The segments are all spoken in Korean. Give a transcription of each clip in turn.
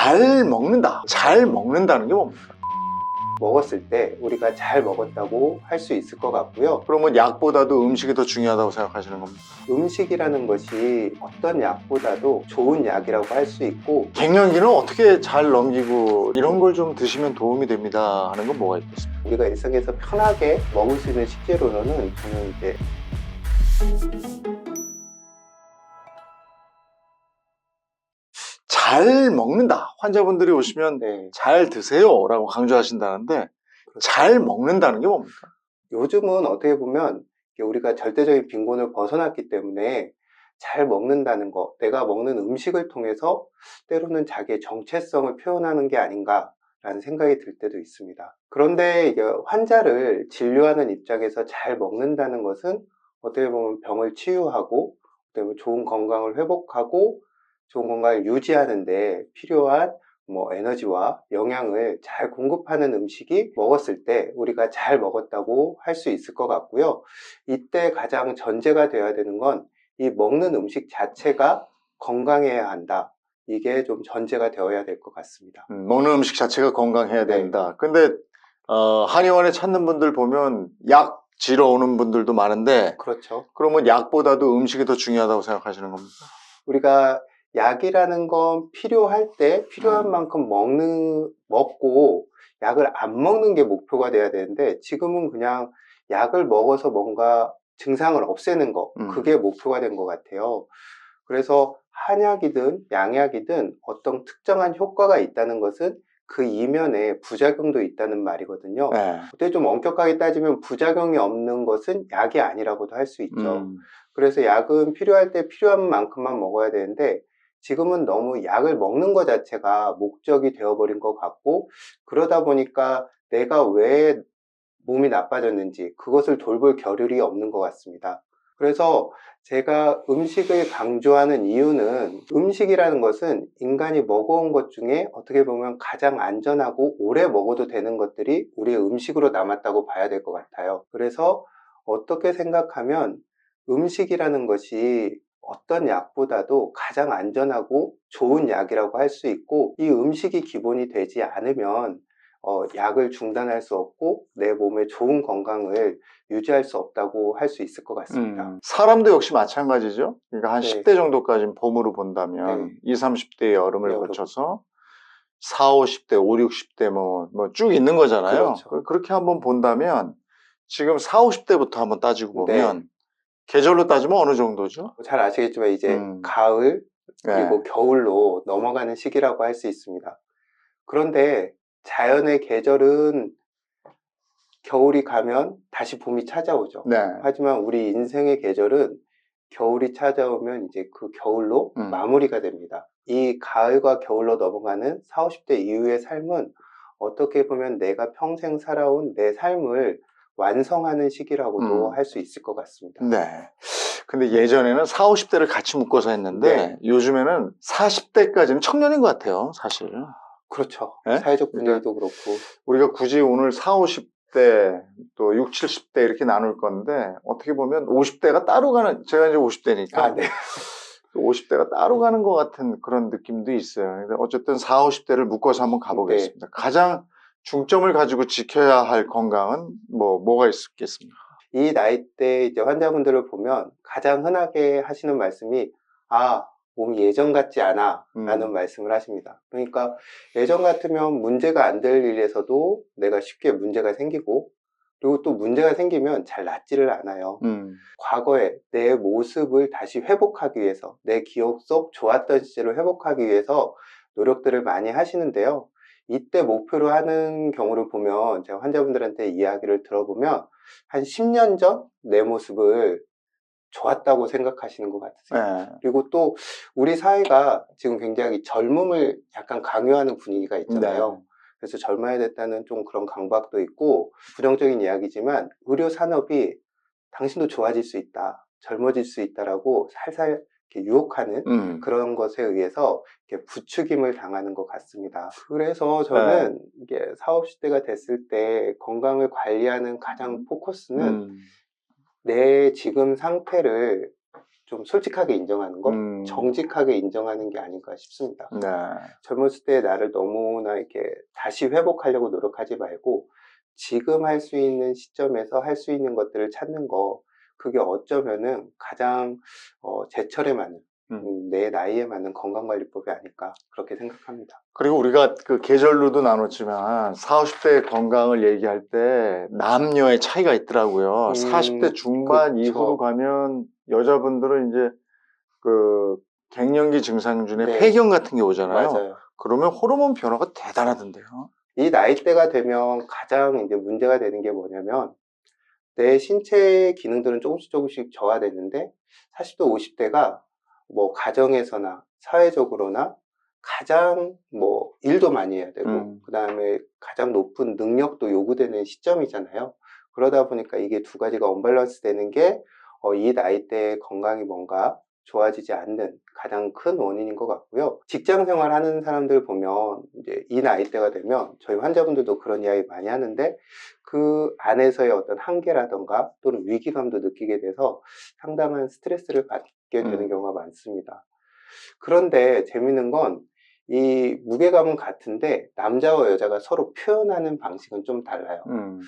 잘 먹는다. 잘 먹는다는 게 뭡니까? 먹었을 때 우리가 잘 먹었다고 할 수 있을 것 같고요. 그러면 약보다도 음식이 더 중요하다고 생각하시는 겁니까? 음식이라는 것이 어떤 약보다도 좋은 약이라고 할 수 있고, 갱년기는 어떻게 잘 넘기고 이런 걸 좀 드시면 도움이 됩니다 하는 건 뭐가 있겠습니까? 우리가 일상에서 편하게 먹을 수 있는 식재료로는 저는 이제 잘 먹는다. 환자분들이 오시면 네, 잘 드세요 라고 강조하신다는데 그렇죠. 잘 먹는다는 게 뭡니까? 요즘은 어떻게 보면 우리가 절대적인 빈곤을 벗어났기 때문에 잘 먹는다는 거, 내가 먹는 음식을 통해서 때로는 자기의 정체성을 표현하는 게 아닌가라는 생각이 들 때도 있습니다. 그런데 이게 환자를 진료하는 입장에서 잘 먹는다는 것은 어떻게 보면 병을 치유하고, 어떻게 보면 좋은 건강을 회복하고 좋은 건강을 유지하는 데 필요한 에너지와 영양을 잘 공급하는 음식이 먹었을 때 우리가 잘 먹었다고 할 수 있을 것 같고요. 이때 가장 전제가 되어야 되는 건 이 먹는 음식 자체가 건강해야 한다. 이게 좀 전제가 되어야 될 것 같습니다. 먹는 음식 자체가 건강해야 네. 된다. 근데 한의원에 찾는 분들 보면 약 지러 오는 분들도 많은데 그렇죠. 그러면 약보다도 음식이 더 중요하다고 생각하시는 겁니까? 우리가 약이라는 건 필요할 때 필요한 만큼 먹고 약을 안 먹는 게 목표가 돼야 되는데, 지금은 그냥 약을 먹어서 뭔가 증상을 없애는 거, 그게 목표가 된 것 같아요. 그래서 한약이든 양약이든 어떤 특정한 효과가 있다는 것은 그 이면에 부작용도 있다는 말이거든요. 네. 어떻게 좀 엄격하게 따지면 부작용이 없는 것은 약이 아니라고도 할 수 있죠. 그래서 약은 필요할 때 필요한 만큼만 먹어야 되는데, 지금은 너무 약을 먹는 것 자체가 목적이 되어버린 것 같고, 그러다 보니까 내가 왜 몸이 나빠졌는지 그것을 돌볼 겨를이 없는 것 같습니다. 그래서 제가 음식을 강조하는 이유는, 음식이라는 것은 인간이 먹어온 것 중에 어떻게 보면 가장 안전하고 오래 먹어도 되는 것들이 우리의 음식으로 남았다고 봐야 될 것 같아요. 그래서 어떻게 생각하면 음식이라는 것이 어떤 약보다도 가장 안전하고 좋은 약이라고 할 수 있고, 이 음식이 기본이 되지 않으면 약을 중단할 수 없고 내 몸의 좋은 건강을 유지할 수 없다고 할 수 있을 것 같습니다. 사람도 역시 마찬가지죠. 그러니까 한 네. 10대 정도까지는 봄으로 본다면 네. 20, 30대의 여름을 여름. 거쳐서 4, 50대, 5, 60대 뭐 쭉 있는 거잖아요. 그렇죠. 그렇게 한번 본다면 지금 4, 50대부터 한번 따지고 보면 네. 계절로 따지면 어느 정도죠? 잘 아시겠지만 이제 음, 가을 그리고 네. 겨울로 넘어가는 시기라고 할 수 있습니다. 그런데 자연의 계절은 겨울이 가면 다시 봄이 찾아오죠. 네. 하지만 우리 인생의 계절은 겨울이 찾아오면 이제 그 겨울로 마무리가 됩니다. 이 가을과 겨울로 넘어가는 4, 50대 이후의 삶은 어떻게 보면 내가 평생 살아온 내 삶을 완성하는 시기라고도 할 수 있을 것 같습니다. 네. 근데 예전에는 4, 50대를 같이 묶어서 했는데 네. 요즘에는 40대까지는 청년인 것 같아요, 사실. 그렇죠. 네? 사회적 그러니까 분위기도 그렇고. 우리가 굳이 오늘 4, 50대 또 6, 70대 이렇게 나눌 건데 어떻게 보면 50대가 따로 가는, 제가 이제 50대니까 네. 50대가 따로 가는 것 같은 그런 느낌도 있어요. 근데 어쨌든 4, 50대를 묶어서 한번 가보겠습니다. 가장 중점을 가지고 지켜야 할 건강은 뭐가 있겠습니까? 이 나이대 이제 환자분들을 보면 가장 흔하게 하시는 말씀이, 몸이 예전 같지 않아 라는 말씀을 하십니다. 그러니까 예전 같으면 문제가 안 될 일에서도 내가 쉽게 문제가 생기고, 그리고 또 문제가 생기면 잘 낫지를 않아요. 과거에 내 모습을 다시 회복하기 위해서, 내 기억 속 좋았던 시절을 회복하기 위해서 노력들을 많이 하시는데요. 이때 목표로 하는 경우를 보면, 제가 환자분들한테 이야기를 들어보면 한 10년 전 내 모습을 좋았다고 생각하시는 것 같으세요. 네. 그리고 또 우리 사회가 지금 굉장히 젊음을 약간 강요하는 분위기가 있잖아요. 네. 그래서 젊어야 됐다는 좀 그런 강박도 있고, 부정적인 이야기지만 의료 산업이 당신도 좋아질 수 있다, 젊어질 수 있다라고 살살 이렇게 유혹하는 그런 것에 의해서 이렇게 부추김을 당하는 것 같습니다. 그래서 저는 이게 40, 50대가 됐을 때 건강을 관리하는 가장 포커스는 내 지금 상태를 좀 솔직하게 인정하는 거, 정직하게 인정하는 게 아닌가 싶습니다. 네. 젊었을 때 나를 너무나 이렇게 다시 회복하려고 노력하지 말고 지금 할 수 있는 시점에서 할 수 있는 것들을 찾는 거, 그게 어쩌면은 가장 제철에 맞는 내 나이에 맞는 건강관리법이 아닐까 그렇게 생각합니다. 그리고 우리가 그 계절로도 나눴지만 40, 50대 건강을 얘기할 때 남녀의 차이가 있더라고요. 40대 중반 그쵸. 이후로 가면 여자분들은 이제 그 갱년기 증상 중에 네. 폐경 같은 게 오잖아요. 맞아요. 그러면 호르몬 변화가 대단하던데요. 이 나이대가 되면 가장 이제 문제가 되는 게 뭐냐면 내 신체 기능들은 조금씩 저하됐는데 40대, 50대가 뭐 가정에서나 사회적으로나 가장 뭐 일도 많이 해야 되고 그 다음에 가장 높은 능력도 요구되는 시점이잖아요. 그러다 보니까 이게 두 가지가 언밸런스 되는 게 이 나이대의 건강이 뭔가 좋아지지 않는 가장 큰 원인인 것 같고요. 직장 생활 하는 사람들 보면 이제 이 나이대가 되면 저희 환자분들도 그런 이야기 많이 하는데 그 안에서의 어떤 한계라던가 또는 위기감도 느끼게 돼서 상당한 스트레스를 받게 되는 경우가 많습니다. 그런데 재밌는 건 이 무게감은 같은데 남자와 여자가 서로 표현하는 방식은 좀 달라요.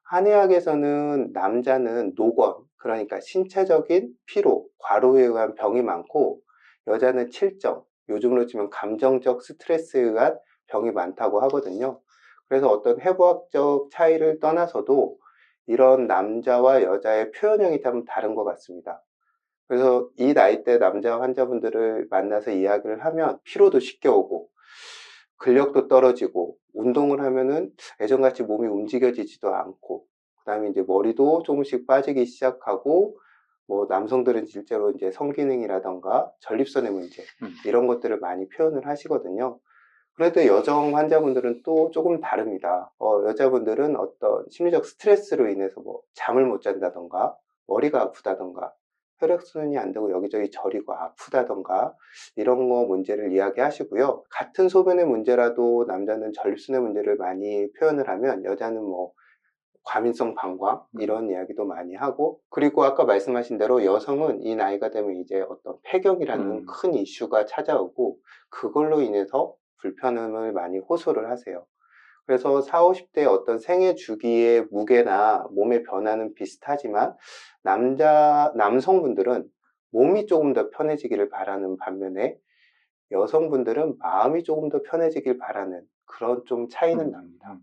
한의학에서는 남자는 노건, 그러니까 신체적인 피로, 과로에 의한 병이 많고 여자는 칠정, 요즘으로 치면 감정적 스트레스에 의한 병이 많다고 하거든요. 그래서 어떤 해부학적 차이를 떠나서도 이런 남자와 여자의 표현형이 좀 다른 것 같습니다. 그래서 이 나이대 남자 환자분들을 만나서 이야기를 하면 피로도 쉽게 오고 근력도 떨어지고 운동을 하면은 예전같이 몸이 움직여지지도 않고 그 다음에 이제 머리도 조금씩 빠지기 시작하고 뭐 남성들은 실제로 이제 성기능이라던가 전립선의 문제 이런 것들을 많이 표현을 하시거든요. 그래도 여성 환자분들은 또 조금 다릅니다. 여자분들은 어떤 심리적 스트레스로 인해서 뭐 잠을 못 잔다던가 머리가 아프다던가 혈액순환이 안 되고 여기저기 저리고 아프다던가 이런 거 문제를 이야기하시고요. 같은 소변의 문제라도 남자는 전립선의 문제를 많이 표현을 하면 여자는 뭐 과민성 방광 이런 이야기도 많이 하고, 그리고 아까 말씀하신 대로 여성은 이 나이가 되면 이제 어떤 폐경이라는 큰 이슈가 찾아오고 그걸로 인해서 불편함을 많이 호소를 하세요. 그래서 40, 50대의 어떤 생애 주기의 무게나 몸의 변화는 비슷하지만 남성분들은 몸이 조금 더 편해지기를 바라는 반면에 여성분들은 마음이 조금 더 편해지길 바라는 그런 좀 차이는 납니다.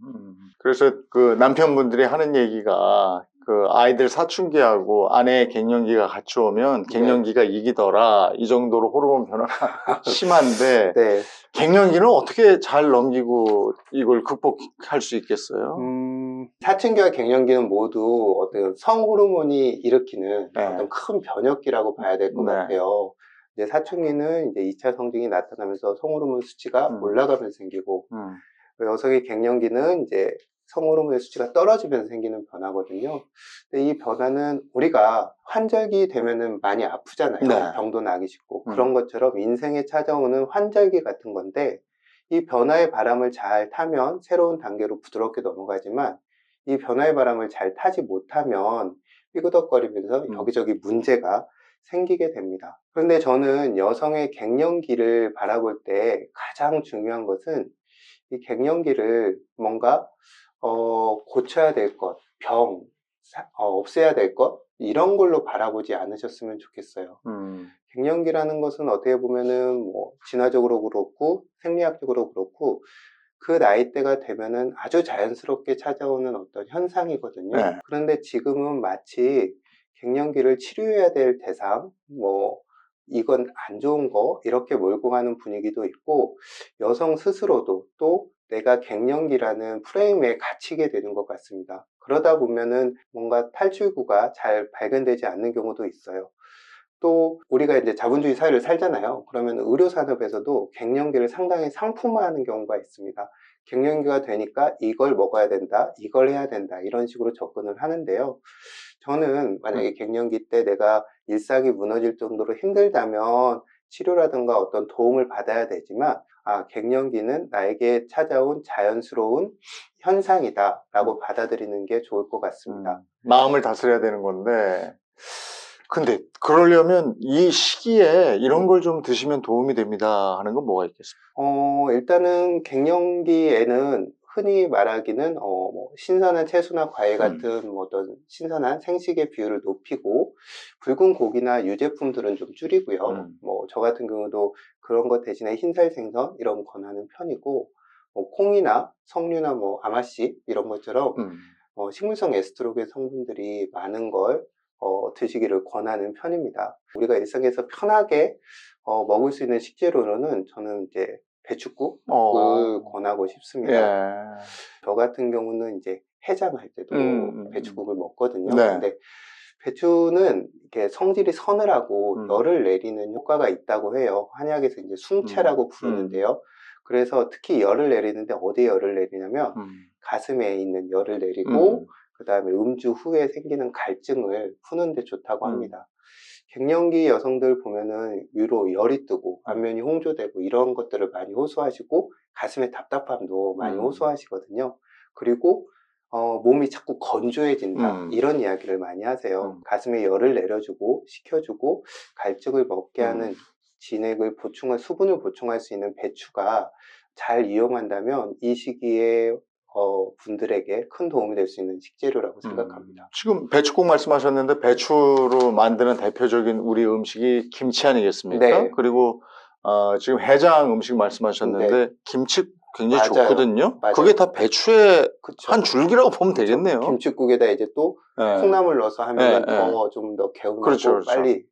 그래서 그 남편분들이 하는 얘기가 그 아이들 사춘기하고 아내의 갱년기가 같이 오면 갱년기가 이기더라, 이 정도로 호르몬 변화가 심한데 네. 갱년기는 어떻게 잘 넘기고 이걸 극복할 수 있겠어요? 사춘기와 갱년기는 모두 어떤 성호르몬이 일으키는 네. 어떤 큰 변혁기라고 봐야 될 것 네. 같아요. 이제 사춘기는 이제 2차 성징이 나타나면서 성호르몬 수치가 올라가면서 생기고 여성의 갱년기는 이제 성호르몬의 수치가 떨어지면서 생기는 변화거든요. 근데 이 변화는 우리가 환절기 되면은 많이 아프잖아요. 네. 병도 나기 쉽고 그런 것처럼 인생에 찾아오는 환절기 같은 건데 이 변화의 바람을 잘 타면 새로운 단계로 부드럽게 넘어가지만 이 변화의 바람을 잘 타지 못하면 삐그덕거리면서 여기저기 문제가 생기게 됩니다. 그런데 저는 여성의 갱년기를 바라볼 때 가장 중요한 것은 이 갱년기를 뭔가 고쳐야 될 것, 없애야 될 것, 이런 걸로 바라보지 않으셨으면 좋겠어요. 갱년기라는 것은 어떻게 보면은 뭐 진화적으로 그렇고 생리학적으로 그렇고 그 나이대가 되면은 아주 자연스럽게 찾아오는 어떤 현상이거든요. 네. 그런데 지금은 마치 갱년기를 치료해야 될 대상, 뭐 이건 안 좋은 거 이렇게 몰고 가는 분위기도 있고 여성 스스로도 또 내가 갱년기라는 프레임에 갇히게 되는 것 같습니다. 그러다 보면은 뭔가 탈출구가 잘 발견되지 않는 경우도 있어요. 또 우리가 이제 자본주의 사회를 살잖아요. 그러면 의료산업에서도 갱년기를 상당히 상품화하는 경우가 있습니다. 갱년기가 되니까 이걸 먹어야 된다, 이걸 해야 된다, 이런 식으로 접근을 하는데요. 저는 만약에 갱년기 때 내가 일상이 무너질 정도로 힘들다면 치료라든가 어떤 도움을 받아야 되지만 갱년기는 나에게 찾아온 자연스러운 현상이다 라고 받아들이는 게 좋을 것 같습니다. 마음을 다스려야 되는 건데 근데 그러려면 이 시기에 이런 걸 좀 드시면 도움이 됩니다 하는 건 뭐가 있겠습니까? 일단은 갱년기에는 흔히 말하기는 뭐 신선한 채소나 과일 같은 뭐 어떤 신선한 생식의 비율을 높이고 붉은 고기나 유제품들은 좀 줄이고요. 뭐 저 같은 경우도 그런 것 대신에 흰살 생선 이런 거 권하는 편이고, 뭐 콩이나 석류나 뭐 아마씨 이런 것처럼 식물성 에스트로겐 성분들이 많은 걸 드시기를 권하는 편입니다. 우리가 일상에서 편하게 먹을 수 있는 식재료로는 저는 이제 배춧국을 권하고 싶습니다. 예. 저 같은 경우는 이제 해장할 때도 배춧국을 먹거든요. 네. 근데 배추는 이렇게 성질이 서늘하고 열을 내리는 효과가 있다고 해요. 한약에서 이제 숭채라고 부르는데요. 그래서 특히 열을 내리는데 어디에 열을 내리냐면 가슴에 있는 열을 내리고 그 다음에 음주 후에 생기는 갈증을 푸는 데 좋다고 합니다. 갱년기 여성들 보면은 위로 열이 뜨고 안면이 홍조되고 이런 것들을 많이 호소하시고 가슴에 답답함도 많이 호소하시거든요. 그리고 몸이 자꾸 건조해진다 이런 이야기를 많이 하세요. 가슴에 열을 내려주고 식혀주고 갈증을 먹게 하는 진액을 수분을 보충할 수 있는 배추가 잘 이용한다면 이 시기에 분들에게 큰 도움이 될 수 있는 식재료라고 생각합니다. 지금 배추국 말씀하셨는데 배추로 만드는 대표적인 우리 음식이 김치 아니겠습니까? 네. 그리고 지금 해장 음식 말씀하셨는데 김치 굉장히 맞아요. 좋거든요. 맞아요. 그게 다 배추의 그쵸. 한 줄기라고 보면 되겠네요. 김치국에다 이제 또 예. 콩나물 넣어서 하면 예, 예. 좀 더 개운하고 그렇죠. 빨리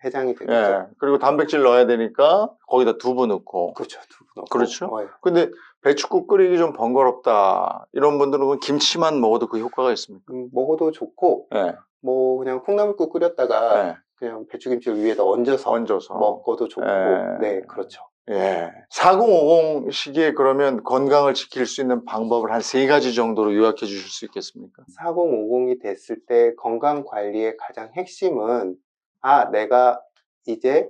해장이 되겠죠. 예. 그리고 단백질 넣어야 되니까 거기다 두부 넣고. 그렇죠. 두부 넣고. 그렇죠. 예. 근데 배추국 끓이기 좀 번거롭다 이런 분들은 김치만 먹어도 그 효과가 있습니까? 먹어도 좋고 예. 뭐 그냥 콩나물국 끓였다가 예. 그냥 배추김치를 위에다 얹어서 먹어도 좋고. 예. 네, 그렇죠. 예. 4050 시기에 그러면 건강을 지킬 수 있는 방법을 한 3가지 정도로 요약해 주실 수 있겠습니까? 4050이 됐을 때 건강 관리의 가장 핵심은 내가 이제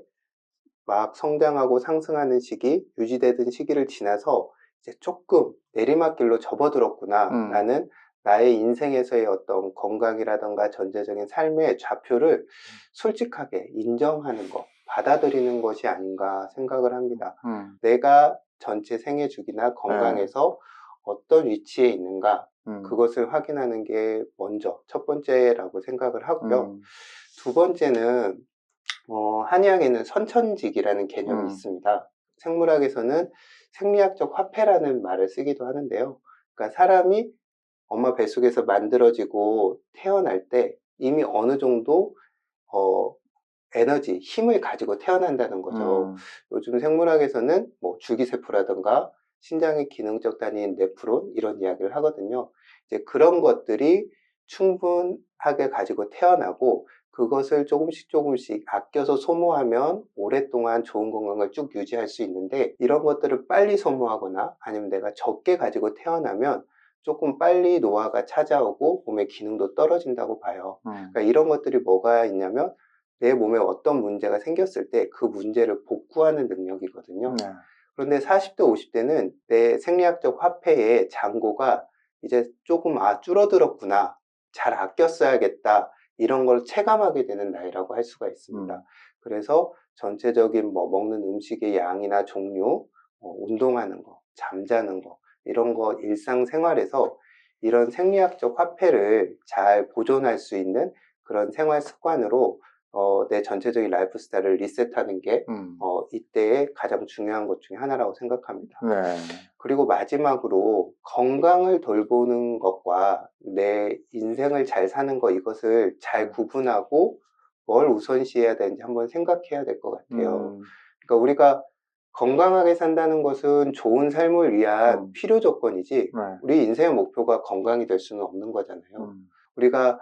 막 성장하고 상승하는 시기, 유지되던 시기를 지나서 이제 조금 내리막길로 접어들었구나. 라는 나의 인생에서의 어떤 건강이라던가 전체적인 삶의 좌표를 솔직하게 인정하는 것, 받아들이는 것이 아닌가 생각을 합니다. 내가 전체 생애 주기나 건강에서 어떤 위치에 있는가, 그것을 확인하는 게 먼저 첫 번째라고 생각을 하고요. 두 번째는 한의학에는 선천직이라는 개념이 있습니다. 생물학에서는 생리학적 화폐라는 말을 쓰기도 하는데요. 그러니까 사람이 엄마 뱃속에서 만들어지고 태어날 때 이미 어느 정도 에너지, 힘을 가지고 태어난다는 거죠. 요즘 생물학에서는 뭐 줄기세포라든가 신장의 기능적 단위인 네프론 이런 이야기를 하거든요. 이제 그런 것들이 충분하게 가지고 태어나고 그것을 조금씩 아껴서 소모하면 오랫동안 좋은 건강을 쭉 유지할 수 있는데, 이런 것들을 빨리 소모하거나 아니면 내가 적게 가지고 태어나면 조금 빨리 노화가 찾아오고 몸의 기능도 떨어진다고 봐요. 그러니까 이런 것들이 뭐가 있냐면 내 몸에 어떤 문제가 생겼을 때 그 문제를 복구하는 능력이거든요. 그런데 40대, 50대는 내 생리학적 화폐의 잔고가 이제 조금 줄어들었구나, 잘 아껴 써야겠다, 이런 걸 체감하게 되는 나이라고 할 수가 있습니다. 그래서 전체적인 뭐 먹는 음식의 양이나 종류, 운동하는 거, 잠자는 거, 이런 거 일상생활에서 이런 생리학적 화폐를 잘 보존할 수 있는 그런 생활 습관으로 내 전체적인 라이프 스타일을 리셋하는 게 이때의 가장 중요한 것 중에 하나라고 생각합니다. 네. 그리고 마지막으로 건강을 돌보는 것과 내 인생을 잘 사는 것, 이것을 잘 구분하고 뭘 우선시해야 되는지 한번 생각해야 될 것 같아요. 그러니까 우리가 건강하게 산다는 것은 좋은 삶을 위한 필요 조건이지 우리 인생의 목표가 건강이 될 수는 없는 거잖아요. 우리가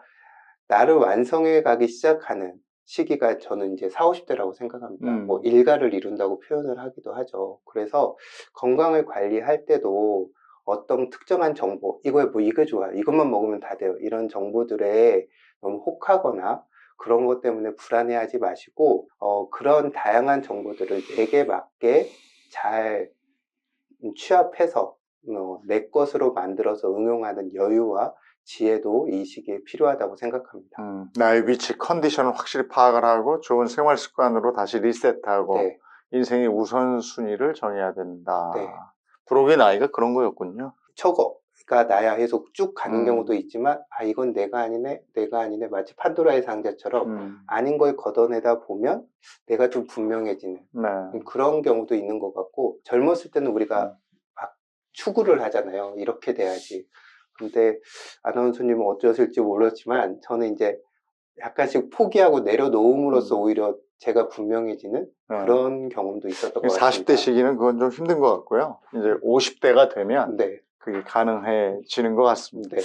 나를 완성해 가기 시작하는 시기가 저는 이제 40, 50대라고 생각합니다. 뭐 일가를 이룬다고 표현을 하기도 하죠. 그래서 건강을 관리할 때도 어떤 특정한 정보, 이게 좋아, 이것만 먹으면 다 돼요, 이런 정보들에 너무 혹하거나 그런 것 때문에 불안해하지 마시고 그런 다양한 정보들을 내게 맞게 잘 취합해서 내 것으로 만들어서 응용하는 여유와 지혜도 이 시기에 필요하다고 생각합니다. 나의 위치, 컨디션을 확실히 파악을 하고 좋은 생활 습관으로 다시 리셋하고 네, 인생의 우선순위를 정해야 된다. 네. 브록의 나이가 그런 거였군요. 초거가 나야 해서 쭉 가는 음. 경우도 있지만 아 이건 내가 아니네 내가 아니네 마치 판도라의 상자처럼 아닌 걸 걷어내다 보면 내가 좀 분명해지는 네. 그런 경우도 있는 것 같고 젊었을 때는 우리가 막 추구를 하잖아요. 이렇게 돼야지. 근데 아나운서님은 어쩌실지 모르지만 저는 이제 약간씩 포기하고 내려놓음으로써 오히려 제가 분명해지는 그런 경험도 있었던 것 같습니다. 40대 시기는 그건 좀 힘든 것 같고요. 이제 50대가 되면 네, 그게 가능해지는 것 같습니다. 네.